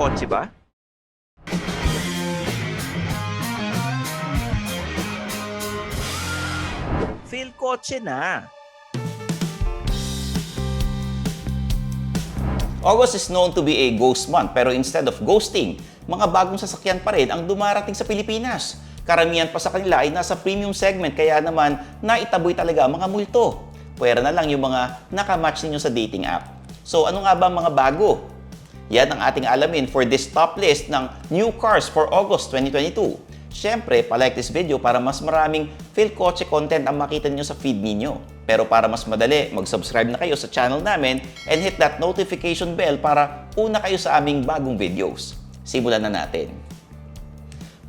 kotse ba? Philkotse na. August is known to be a ghost month, pero instead of ghosting, mga bagong sasakyan pa rin ang dumarating sa Pilipinas. Karamihan pa sa kanila ay nasa premium segment, kaya naman naitaboy talaga ang mga multo. Pwera na lang yung mga nakamatch ninyo sa dating app. So ano nga ba ang mga bago? Yan ang ating alamin for this top list ng new cars for August 2022. Siyempre, palike this video para mas maraming Philkotse content ang makita nyo sa feed ninyo. Pero para mas madali, mag-subscribe na kayo sa channel namin and hit that notification bell para una kayo sa aming bagong videos. Simulan na natin.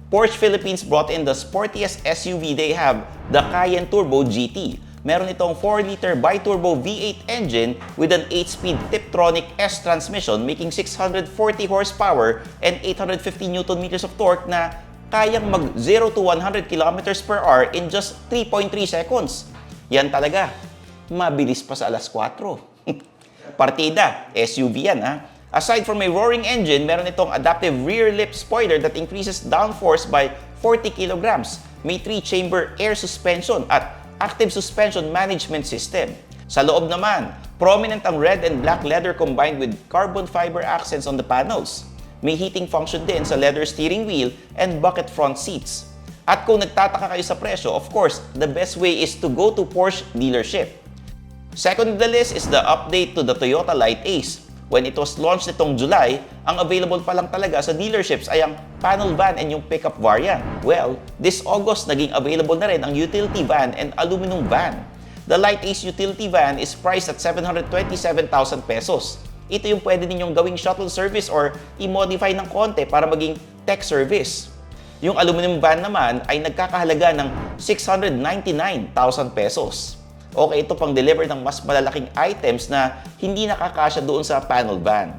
Porsche Philippines brought in the sportiest SUV they have, the Cayenne Turbo GT. Meron itong 4-liter bi-turbo V8 engine with an 8-speed Tiptronic S transmission making 640 horsepower and 850 Nm of torque na kayang mag 0 to 100 km/h in just 3.3 seconds. Yan talaga. Mabilis pa sa alas 4. Partida, SUV yan ha. Aside from a roaring engine, meron itong adaptive rear lip spoiler that increases downforce by 40 kilograms. May 3-chamber air suspension at active suspension management system. Sa loob naman, prominent ang red and black leather combined with carbon fiber accents on the panels. May heating function din sa leather steering wheel and bucket front seats. At kung nagtataka kayo sa presyo, of course, the best way is to go to Porsche dealership. Second on the list is the update to the Toyota Light Ace. When it was launched nitong July, ang available pa lang talaga sa dealerships ay ang panel van and yung pickup variant. Well, this August naging available na rin ang utility van and aluminum van. The Light Ace utility van is priced at 727,000 pesos. Ito yung pwede ninyong gawing shuttle service or i-modify ng konti para maging tech service. Yung aluminum van naman ay nagkakahalaga ng 699,000 pesos. Okay, ito pang deliver ng mas malalaking items na hindi nakakasya doon sa panel van.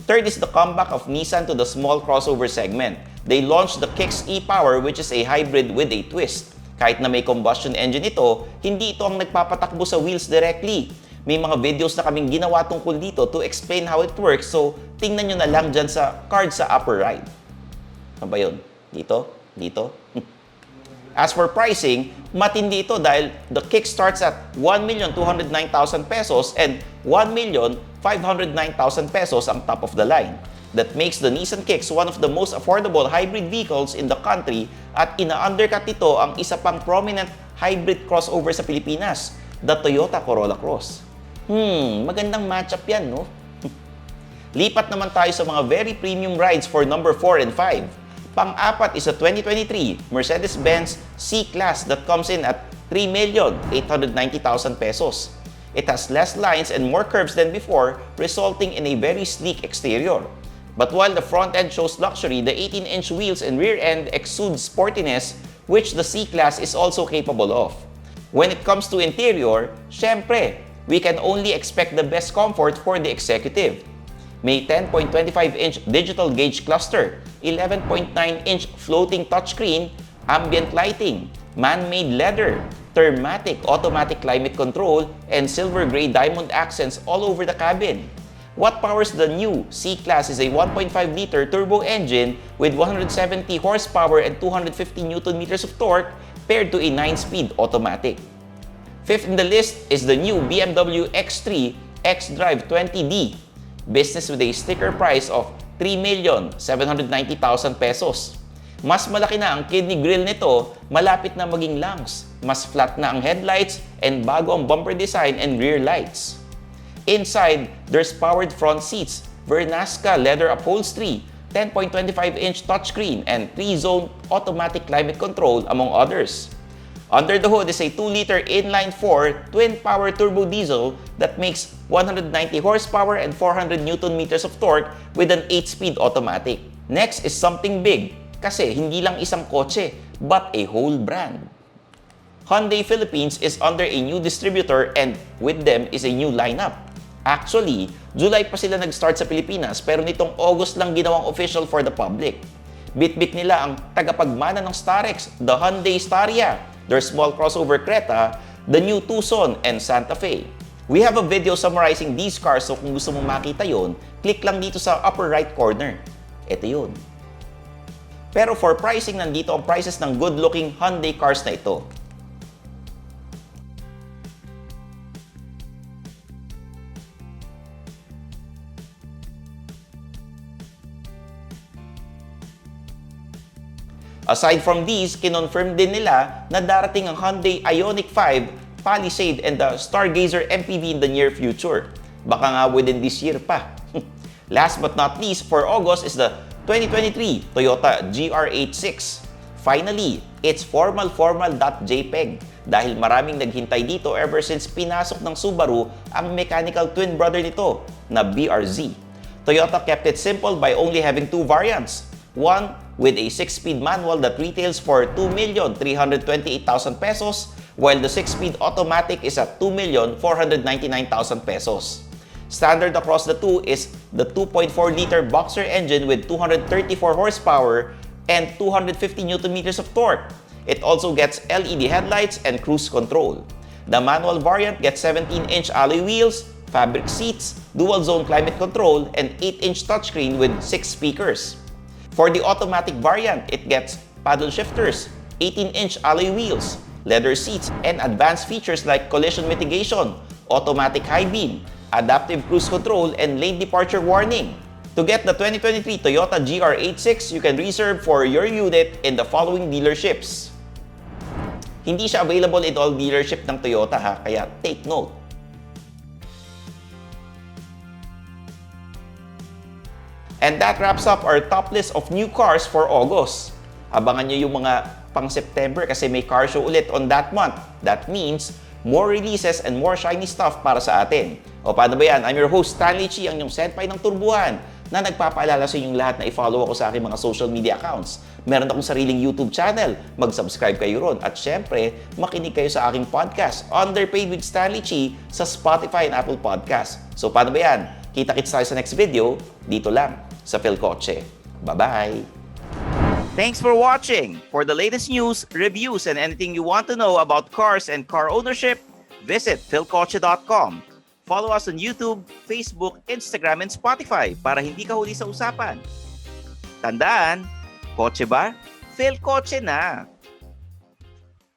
Third is the comeback of Nissan to the small crossover segment. They launched the Kicks e-Power, which is a hybrid with a twist. Kahit na may combustion engine ito, hindi ito ang nagpapatakbo sa wheels directly. May mga videos na kaming ginawa tungkol dito to explain how it works, so tingnan nyo na lang dyan sa card sa upper right. Ano ba yun? Dito? Dito? As for pricing, matindi ito dahil the kick starts at 1,209,000 pesos and 1,509,000 pesos ang top of the line. That makes the Nissan Kicks one of the most affordable hybrid vehicles in the country at ina-undercut nito ang isa pang prominent hybrid crossover sa Pilipinas, the Toyota Corolla Cross. Magandang matchup yan, no? Lipat naman tayo sa mga very premium rides for number 4 and 5. Pang-apat is a 2023 Mercedes-Benz C-Class that comes in at 3,890,000 pesos. It has less lines and more curves than before, resulting in a very sleek exterior. But while the front end shows luxury, the 18-inch wheels and rear end exude sportiness, which the C-Class is also capable of. When it comes to interior, syempre, we can only expect the best comfort for the executive. May 10.25-inch digital gauge cluster, 11.9-inch floating touchscreen, ambient lighting, man-made leather, thermatic automatic climate control, and silver gray diamond accents all over the cabin. What powers the new C-Class is a 1.5-liter turbo engine with 170 horsepower and 250 Nm of torque paired to a 9-speed automatic. Fifth in the list is the new BMW X3 xDrive 20D, business with a sticker price of 3,790,000 pesos. Mas malaki na ang kidney grille nito, malapit na maging lungs. Mas flat na ang headlights and bago ang bumper design and rear lights. Inside, there's powered front seats, Vernasca leather upholstery, 10.25-inch touchscreen, and 3-zone automatic climate control among others. Under the hood is a 2-liter inline-4 twin-power turbo diesel that makes 190 horsepower and 400 Nm of torque with an 8-speed automatic. Next is something big, kasi hindi lang isang kotse, but a whole brand. Hyundai Philippines is under a new distributor and with them is a new lineup. Actually, July pa sila nag-start sa Pilipinas pero nitong August lang ginawang official for the public. Bit-bit nila ang tagapagmana ng Starex, the Hyundai Staria, their small crossover Creta, the new Tucson, and Santa Fe. We have a video summarizing these cars, so kung gusto mong makita yon, click lang dito sa upper right corner. Ito yun. Pero for pricing, nandito ang prices ng good-looking Hyundai cars na ito. Aside from these, kinonfirm din nila na darating ang Hyundai Ioniq 5, Palisade, and the Stargazer MPV in the near future. Baka nga within this year pa. Last but not least, for August is the 2023 Toyota GR86. Finally, it's formal.jpg dahil maraming naghintay dito ever since pinasok ng Subaru ang mechanical twin brother nito na BRZ. Toyota kept it simple by only having two variants. One with a 6-speed manual that retails for 2,328,000 pesos, while the 6-speed automatic is at 2,499,000 pesos. Standard across the two is the 2.4-liter boxer engine with 234 horsepower and 250 Nm of torque. It also gets LED headlights and cruise control. The manual variant gets 17-inch alloy wheels, fabric seats, dual-zone climate control, and 8-inch touchscreen with 6 speakers. For the automatic variant, it gets paddle shifters, 18-inch alloy wheels, leather seats, and advanced features like collision mitigation, automatic high beam, adaptive cruise control, and lane departure warning. To get the 2023 Toyota GR86, you can reserve for your unit in the following dealerships. Hindi siya available in all dealership ng Toyota ha, kaya take note. And that wraps up our top list of new cars for August. Abangan nyo yung mga pang-September kasi may car show ulit on that month. That means more releases and more shiny stuff para sa atin. O paano ba yan? I'm your host, Stanley Chi, ang inyong senpai ng turbuhan na nagpapaalala sa inyong lahat na i-follow ako sa aking mga social media accounts. Meron akong sariling YouTube channel. Mag-subscribe kayo ron. At syempre, makinig kayo sa aking podcast, Underpaid with Stanley Chi, sa Spotify and Apple Podcast. So paano ba yan? Kita-kits tayo sa next video, dito lang sa Philkotse. Bye-bye! Thanks for watching. For the latest news, reviews, and anything you want to know about cars and car ownership, visit philkotse.com. Follow us on YouTube, Facebook, Instagram, and Spotify para hindi ka huli sa usapan. Tandaan, kotse ba? Philkotse na!